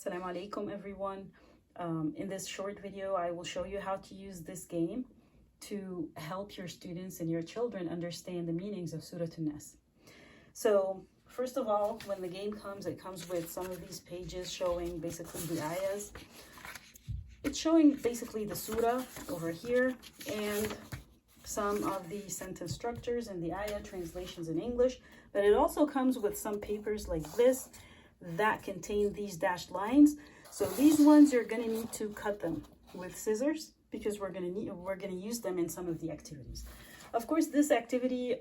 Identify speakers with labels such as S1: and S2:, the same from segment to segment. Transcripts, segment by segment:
S1: Assalamu alaikum everyone. In this short video, I will show you how to use this game to help your students and your children understand the meanings of Surah Nas. So first of all, when the game comes, it comes with some of these pages showing basically the ayahs. It's showing basically the surah over here and some of the sentence structures and the ayah translations in English, but it also comes with some papers like this that contain these dashed lines. So these ones you're going to need to cut them with scissors because we're going to use them in some of the activities. Of course, this activity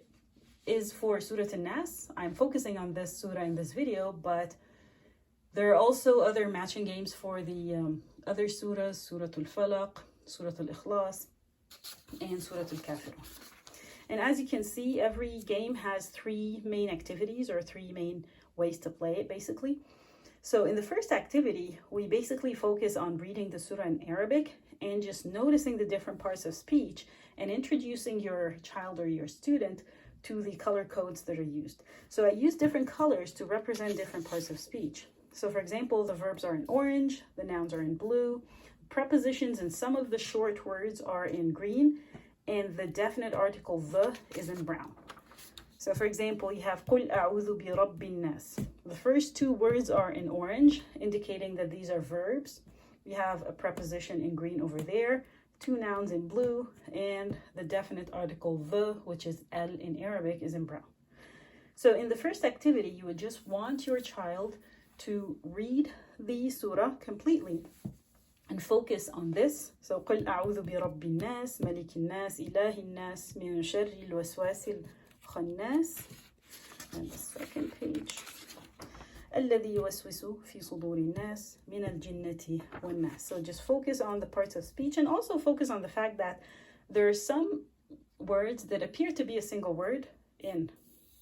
S1: is for Surah Nas. I'm focusing on this surah in this video, but there are also other matching games for the other surahs, Surah Al-Falaq, Surah Al-Ikhlas, and Surah Al-Kafirun. And as you can see, every game has three main activities or three main ways to play it basically. So in the first activity, we basically focus on reading the surah in Arabic and just noticing the different parts of speech and introducing your child or your student to the color codes that are used. So I use different colors to represent different parts of speech. So for example, the verbs are in orange, the nouns are in blue, prepositions and some of the short words are in green, and the definite article the is in brown. So for example, you have قُلْ أَعُوذُ بِرَبِّ النَّاسِ. The first two words are in orange, indicating that these are verbs. We have a preposition in green over there, two nouns in blue, and the definite article the, which is al in Arabic, is in brown. So in the first activity, you would just want your child to read the surah completely and focus on this. So قُلْ أَعُوذُ بِرَبِّ النَّاسِ مَلِكِ النَّاسِ إِلَهِ النَّاسِ مِنْ شَرِّ الْوَسْوَاسِ الخناس. And the second page. الَّذِي يُوَسْوِسُ فِي صُدُورِ النَّاسِ مِنَ الْجِنَّةِ وَالنَّاسِ. So just focus on the parts of speech and also focus on the fact that there are some words that appear to be a single word in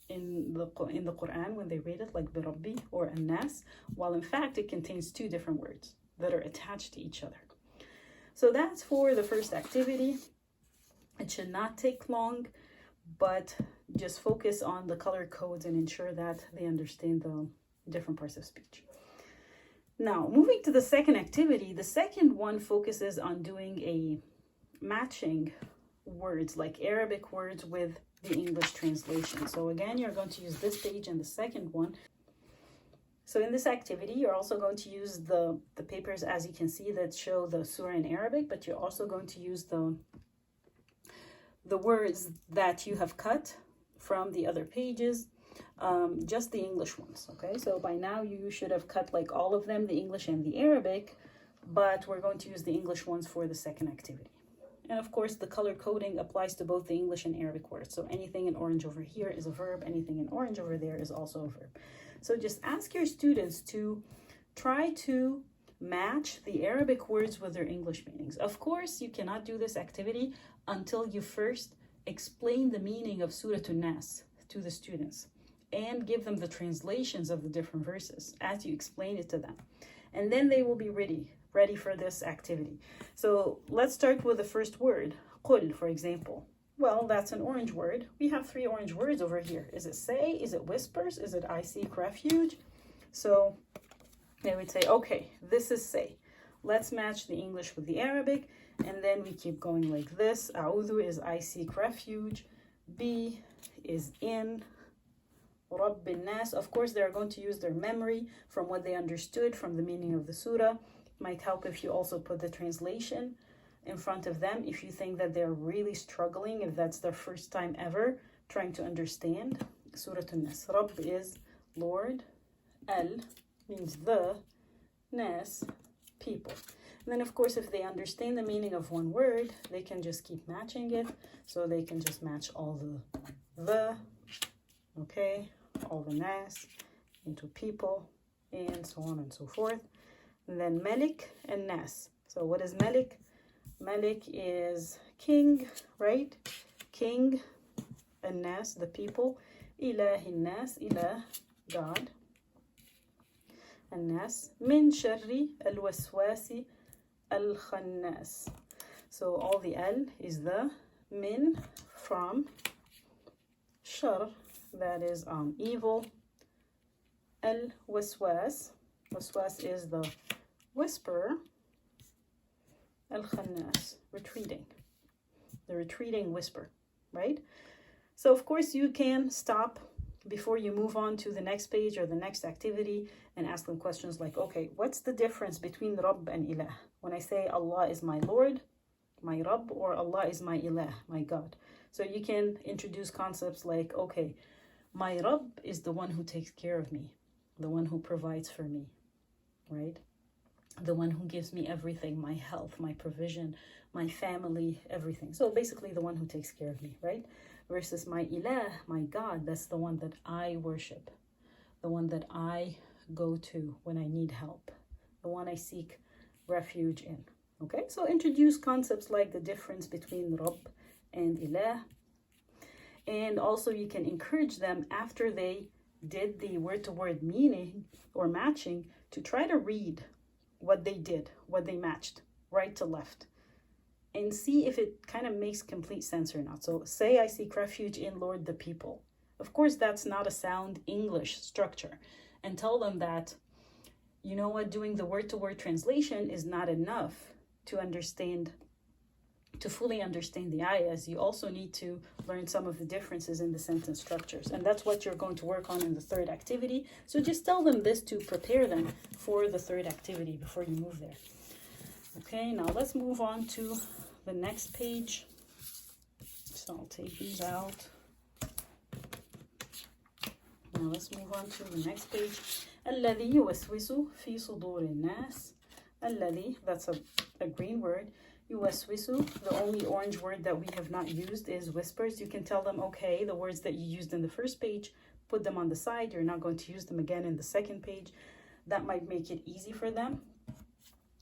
S1: the Quran when they read it, like birabbi or an-nas, while in fact it contains two different words that are attached to each other. So that's for the first activity. It should not take long, but just focus on the color codes and ensure that they understand the different parts of speech. Now, moving to the second activity, the second one focuses on doing a matching words, like Arabic words with the English translation. So again, you're going to use this page and the second one. So in this activity, you're also going to use the papers, as you can see, that show the surah in Arabic, but you're also going to use the words that you have cut from the other pages, just the English ones. Okay, so by now you should have cut like all of them, the English and the Arabic, but we're going to use the English ones for the second activity. And of course, the color coding applies to both the English and Arabic words. So anything in orange over here is a verb, anything in orange over there is also a verb. So just ask your students to try to match the Arabic words with their English meanings. Of course, you cannot do this activity until you first explain the meaning of Surah Nas to the students and give them the translations of the different verses as you explain it to them. And then they will be ready for this activity. So let's start with the first word, قُل, for example. Well, that's an orange word. We have three orange words over here. Is it say? Is it whispers? Is it I seek refuge? So they would say, okay, this is say. Let's match the English with the Arabic. And then we keep going like this. A'udhu is I seek refuge. B is in. Rabb al-Nas. Of course, they're going to use their memory from what they understood from the meaning of the surah. It might help if you also put the translation in front of them if you think that they're really struggling, if that's their first time ever trying to understand Surah Nas. Rabb is Lord. Al means the. Nas, people. And then of course, if they understand the meaning of one word, they can just keep matching it. So they can just match all the, okay, all the nas into people, and so on and so forth. And then Malik and Nas. So what is Malik? Malik is king, right? King, and Nas, the people. Ilahi Nas, Ilah, God. And Nas, min sharri al-waswasi al-khannas. So all the al is the, min, from, shar, that is evil, al-waswas, Waswas is the whisper. Al-Khannas, retreating. The retreating whisper, right? So of course you can stop before you move on to the next page or the next activity and ask them questions like, okay, what's the difference between Rabb and Ilah? When I say Allah is my Lord, my Rabb, or Allah is my Ilah, my God. So you can introduce concepts like, okay, my Rabb is the one who takes care of me, the one who provides for me, right? The one who gives me everything, my health, my provision, my family, everything. So basically the one who takes care of me, right? Versus my Ilah, my God, that's the one that I worship, the one that I go to when I need help, the one I seek refuge in. Okay, so introduce concepts like the difference between Rabb and Ilah. And also you can encourage them after they did the word-to-word meaning or matching to try to read what they did, what they matched, right to left, and see if it kind of makes complete sense or not. So say I seek refuge in Lord the people. Of course, that's not a sound English structure. And tell them that, you know what, doing the word-to-word translation is not enough to understand, to fully understand the ayahs. You also need to learn some of the differences in the sentence structures. And that's what you're going to work on in the third activity. So just tell them this to prepare them for the third activity before you move there. Okay, now let's move on to the next page. So I'll take these out. Now let's move on to the next page. الذي يوسوس في صدور الناس. الذي, that's a green word. Yuwaswisu, the only orange word that we have not used is whispers. You can tell them, okay, the words that you used in the first page, put them on the side. You're not going to use them again in the second page. That might make it easy for them.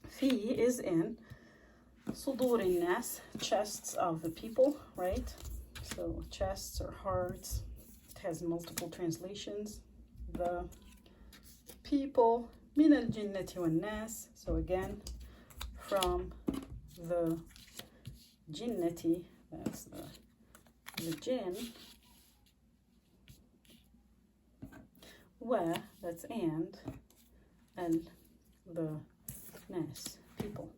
S1: Fi is in. Sudur nas, chests of the people, right? So chests or hearts. It has multiple translations. The people. Min al jinnati wan nas. So again, from the jinnati, that's the jinn, wa, that's and the nas, people.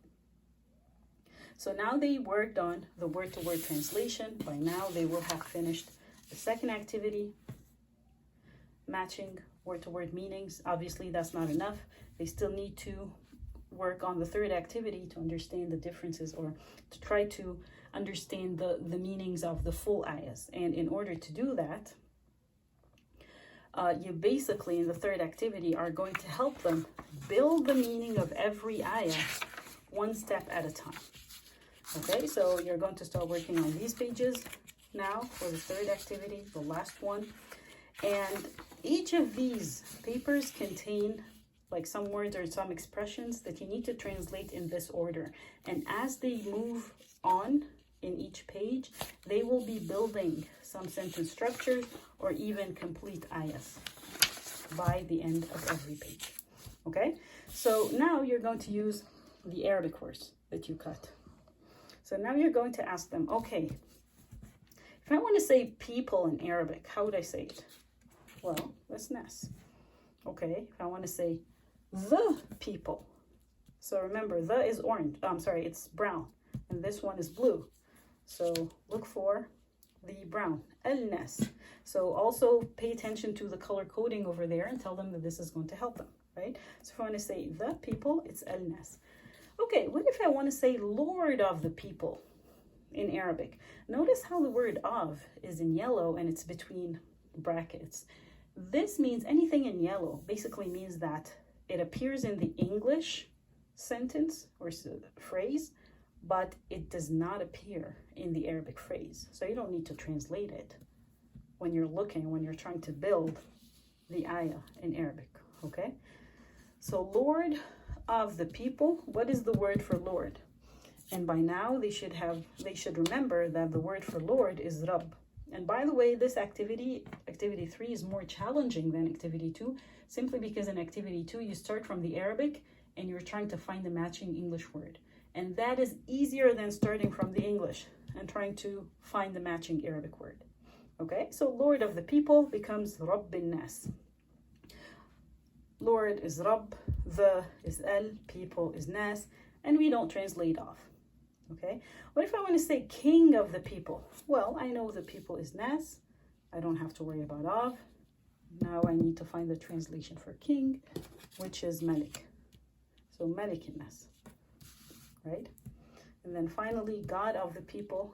S1: So now they worked on the word-to-word translation. By now they will have finished the second activity, matching word-to-word meanings. Obviously that's not enough. They still need to work on the third activity to understand the differences, or to try to understand the meanings of the full ayahs. And in order to do that, you basically in the third activity are going to help them build the meaning of every ayah one step at a time. Okay, so you're going to start working on these pages now for the third activity, the last one. And each of these papers contain like some words or some expressions that you need to translate in this order. And as they move on in each page, they will be building some sentence structures or even complete ayahs by the end of every page. Okay, so now you're going to use the Arabic words that you cut. So now you're going to ask them, okay, if I want to say people in Arabic, how would I say it? Well, that's nas. Okay, if I want to say the people. So remember, the is orange. It's brown. And this one is blue. So look for the brown. Al-nas. So also pay attention to the color coding over there and tell them that this is going to help them, right? So if I want to say the people, it's al-nas. Okay, what if I want to say Lord of the people in Arabic? Notice how the word of is in yellow and it's between brackets. This means anything in yellow basically means that it appears in the English sentence or phrase, but it does not appear in the Arabic phrase. So you don't need to translate it when you're trying to build the ayah in Arabic, okay? So Lord of the people, what is the word for Lord? And by now they should remember that the word for Lord is Rabb. And by the way, this activity 3 is more challenging than activity 2, simply because in activity 2, you start from the Arabic and you're trying to find the matching English word. And that is easier than starting from the English and trying to find the matching Arabic word. Okay, so Lord of the people becomes Rabb bin Nas. Lord is Rabb, the is El, people is Nas, and we don't translate off. Okay, what if I want to say king of the people? Well, I know the people is Nas. I don't have to worry about of. Now I need to find the translation for king, which is Malik. So Malik in Nas, right? And then finally, God of the people.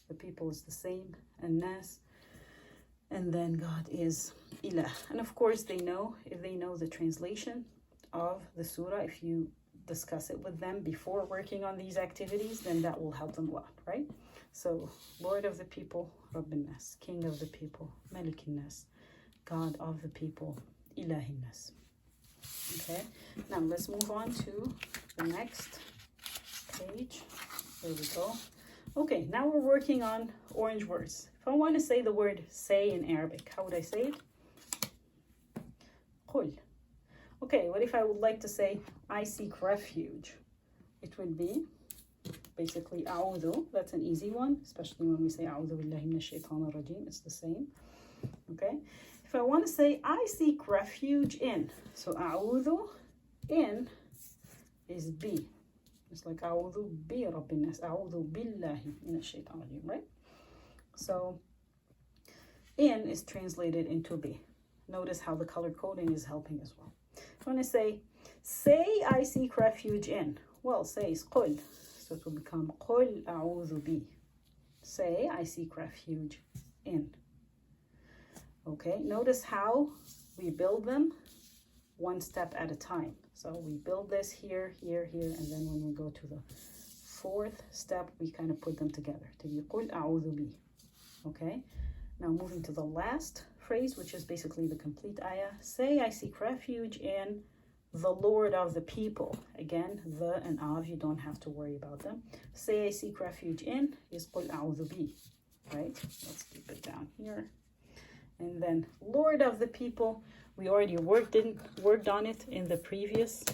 S1: The people is the same, and Nas. And then God is Ilah. And of course, they know, if they know the translation of the surah, if you discuss it with them before working on these activities, then that will help them a lot, right? So, Lord of the people, Rabbin Nas, King of the people, Malikin Nas, God of the people, Ilahin Nas. Okay, now let's move on to the next page. There we go. Okay, now we're working on orange words. If I want to say the word say in Arabic, how would I say it? Qul. Okay, what if I would like to say I seek refuge? It would be basically a'udhu. That's an easy one, especially when we say a'udhu billahi minash shaitanir rajim. It's the same. Okay, if I want to say I seek refuge in, so a'udhu in is bi. It's like a'udhu bi rabbin nas, a'udhu billahi minash shaitanir rajim, right? So in is translated into bi. Notice how the color coding is helping as well. If I want to say I seek refuge in, well, say is qul. So it will become qul a'udhu bi. Say I seek refuge in. Okay, notice how we build them one step at a time. So we build this here, here, here, and then when we go to the fourth step, we kind of put them together to be qul a'udhu bi. Okay, now moving to the last phrase, which is basically the complete ayah. Say I seek refuge in the Lord of the people. Again, the and of, you don't have to worry about them. Say I seek refuge in is qul a'udhu bi, right? Let's keep it down here. And then Lord of the people, we already worked on it in the previous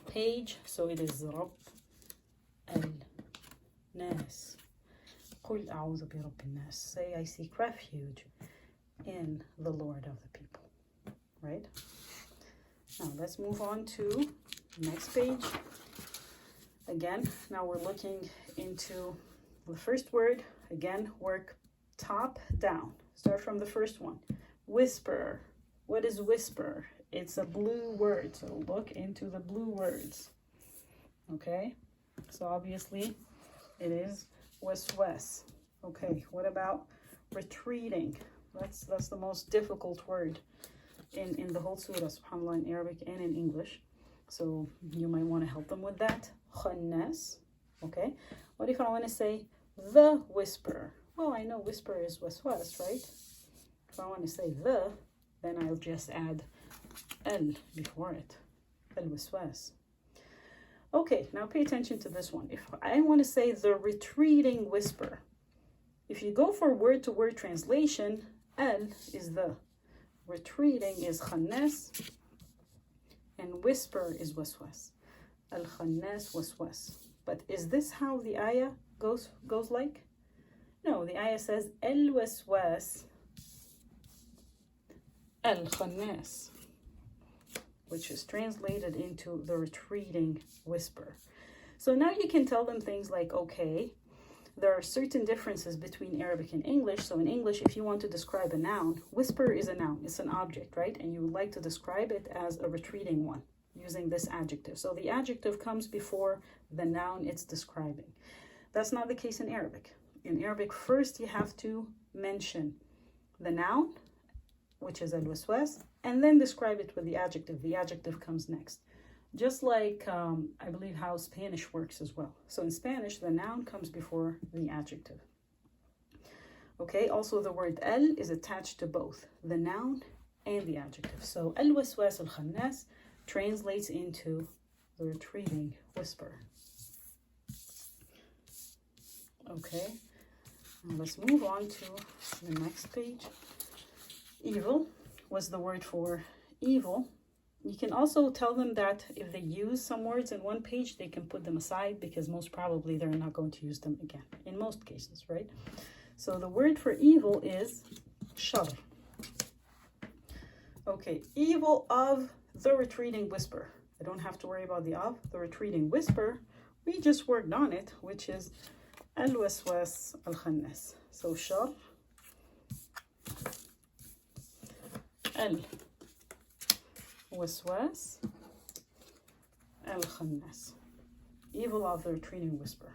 S1: page. So it is Rabb al-Nas. Qul a'udhu bi rabbin nas. Say I seek refuge in the Lord of the people, right? Now let's move on to the next page. Again, now we're looking into the first word. Again, work top down. Start from the first one. Whisper. What is whisper? It's a blue word, so look into the blue words. Okay, so obviously it is waswas. Okay, what about retreating? That's the most difficult word in the whole surah, subhanAllah, in Arabic and in English. So you might want to help them with that. Khannas. Okay, what if I want to say the whisper? Well, I know whisper is waswas, right? If I want to say the, then I'll just add al before it. Al-waswas. Okay, now pay attention to this one. If I want to say the retreating whisper, if you go for word-to-word translation, al is the, retreating is khannas, and whisper is waswas. Al-khannas waswas. But is this how the ayah goes like? No, the ayah says al-waswas al-khannas, which is translated into the retreating whisper. So now you can tell them things like, okay, there are certain differences between Arabic and English. So in English, if you want to describe a noun, whisper is a noun, it's an object, right? And you would like to describe it as a retreating one using this adjective. So the adjective comes before the noun it's describing. That's not the case in Arabic. In Arabic, first you have to mention the noun, which is al-waswas, and then describe it with the adjective. The adjective comes next. Just like, I believe how Spanish works as well. So in Spanish, the noun comes before the adjective. Okay, also the word al is attached to both the noun and the adjective. So al-waswas al-khannas translates into the retreating whisper. Okay, now let's move on to the next page. Evil was the word for evil. You can also tell them that if they use some words in one page, they can put them aside because most probably they're not going to use them again, in most cases, right? So the word for evil is shar. Okay, evil of the retreating whisper. I don't have to worry about the retreating whisper. We just worked on it, which is al-waswas al-khannas. So shar al-waswas al-khannas. Evil of the retreating whisper.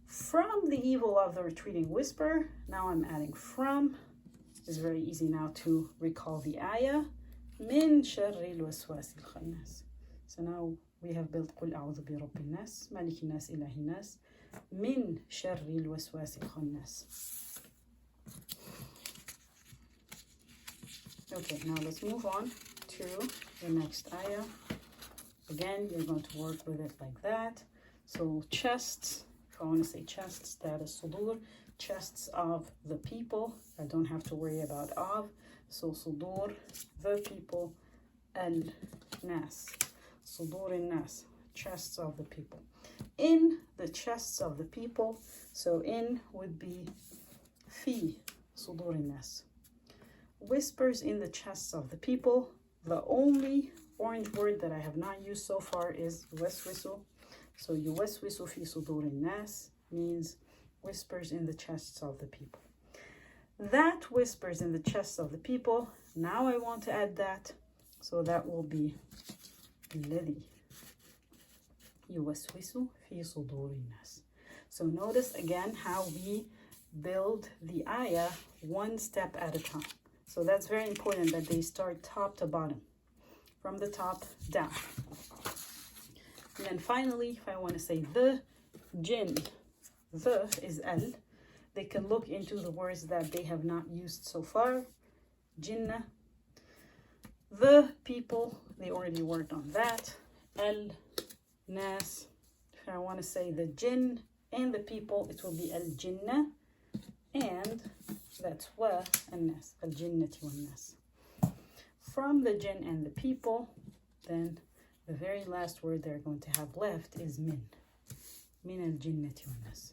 S1: From the evil of the retreating whisper, now I'm adding from. It's very easy now to recall the ayah. Min sharri al-waswas al-khannas. So now we have built قل أعوذ برب الناس مالك الناس إله الناس من شر الوسواس الخناس. Okay, now let's move on to the next ayah. Again, you're going to work with it like that. So chests, if I want to say chests, that is sudur, chests of the people. I don't have to worry about of. So sudur, the people, al-nas. Sudur al-nas, chests of the people. In the chests of the people, so in would be fi sudur al-nas. Whispers in the chests of the people. The only orange word that I have not used so far is yuwaswisu. So yuwaswisu fi sudur al-nas means whispers in the chests of the people. That whispers in the chests of the people. Now I want to add that. So that will be الذي يوسوس في صدور الناس. So notice again how we build the ayah one step at a time. So that's very important that they start top to bottom, from the top down. And then finally, if I want to say the jinn, the is al. They can look into the words that they have not used so far. Jinnah. The people, they already worked on that. Al-nas. If I want to say the jinn and the people, it will be al-jinnah. And that's wa al-nas. Al-jinnati wal-nas. From the jinn and the people, then the very last word they're going to have left is min. Min al-jinnati wal-nas.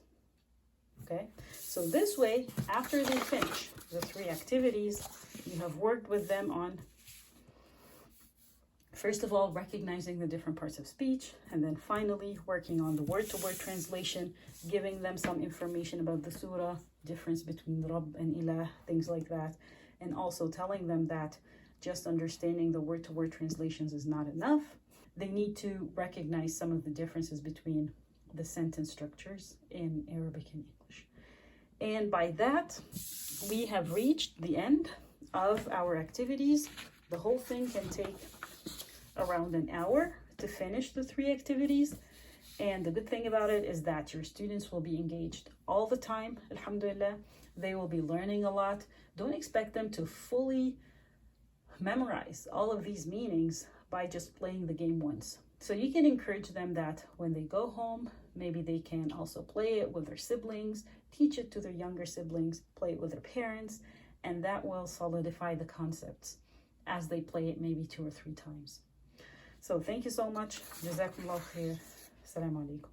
S1: Okay? So this way, after they finish the 3 activities, you have worked with them on, first of all, recognizing the different parts of speech, and then finally working on the word-to-word translation, giving them some information about the surah, difference between Rabb and Ilah, things like that, and also telling them that just understanding the word-to-word translations is not enough. They need to recognize some of the differences between the sentence structures in Arabic and English. And by that, we have reached the end of our activities. The whole thing can take around an hour to finish the 3 activities. And the good thing about it is that your students will be engaged all the time, alhamdulillah. They will be learning a lot. Don't expect them to fully memorize all of these meanings by just playing the game once. So you can encourage them that when they go home, maybe they can also play it with their siblings, teach it to their younger siblings, play it with their parents, and that will solidify the concepts as they play it maybe 2 or 3 times. So thank you so much. Jazakumullah khair. Assalamu alaikum.